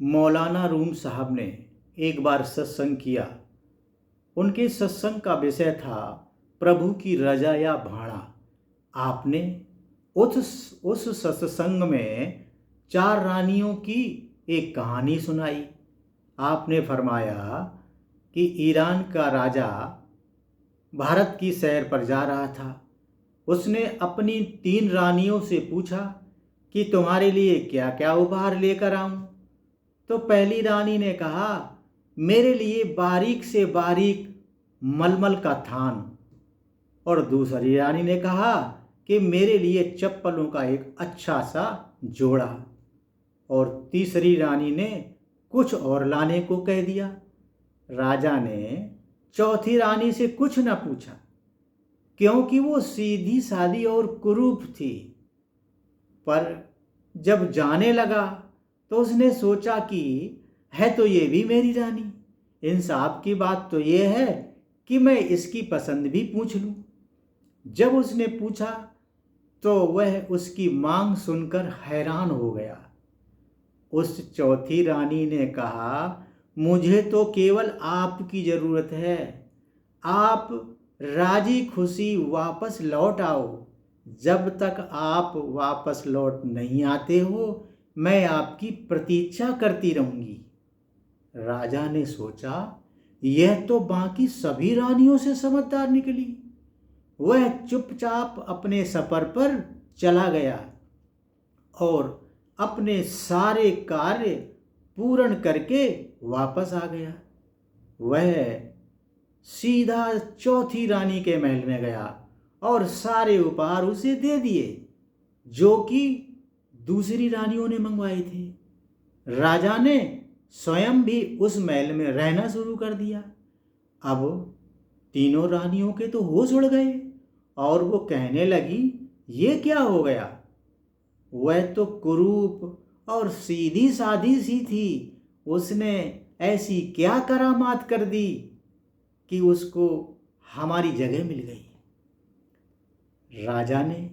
मौलाना room साहब ने एक बार सत्संग किया। उनके सत्संग का विषय था प्रभु की रजा या भाड़ा। आपने उस सत्संग में 4 रानियों की एक कहानी सुनाई। आपने फरमाया कि ईरान का राजा भारत की सैर पर जा रहा था। उसने अपनी 3 रानियों से पूछा कि तुम्हारे लिए क्या क्या उपहार लेकर आऊं। तो पहली रानी ने कहा, मेरे लिए बारीक से बारीक मलमल का थान। और दूसरी रानी ने कहा कि मेरे लिए चप्पलों का एक अच्छा सा जोड़ा। और तीसरी रानी ने कुछ और लाने को कह दिया। राजा ने चौथी रानी से कुछ न पूछा, क्योंकि वो सीधी सादी और कुरूप थी। पर जब जाने लगा तो उसने सोचा कि है तो ये भी मेरी रानी। इंसाफ की बात तो ये है कि मैं इसकी पसंद भी पूछ लूं। जब उसने पूछा तो वह उसकी मांग सुनकर हैरान हो गया। उस चौथी रानी ने कहा, मुझे तो केवल आपकी जरूरत है। आप राजी खुशी वापस लौट आओ। जब तक आप वापस लौट नहीं आते हो, मैं आपकी प्रतीक्षा करती रहूंगी। राजा ने सोचा, यह तो बाकी सभी रानियों से समझदार निकली। वह चुपचाप अपने सफर पर चला गया और अपने सारे कार्य पूर्ण करके वापस आ गया। वह सीधा चौथी रानी के महल में गया और सारे उपहार उसे दे दिए जो कि दूसरी रानियों ने मंगवाए थे। राजा ने स्वयं भी उस महल में रहना शुरू कर दिया। अब तीनों रानियों के तो होश उड़ गए और वो कहने लगी, ये क्या हो गया? वह तो कुरूप और सीधी सादी सी थी। उसने ऐसी क्या करामात कर दी कि उसको हमारी जगह मिल गई। राजा ने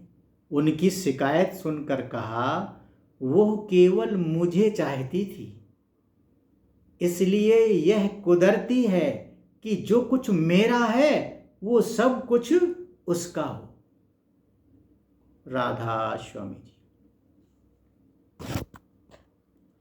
उनकी शिकायत सुनकर कहा, वो केवल मुझे चाहती थी, इसलिए यह कुदरती है कि जो कुछ मेरा है वो सब कुछ उसका हो। राधा स्वामी जी।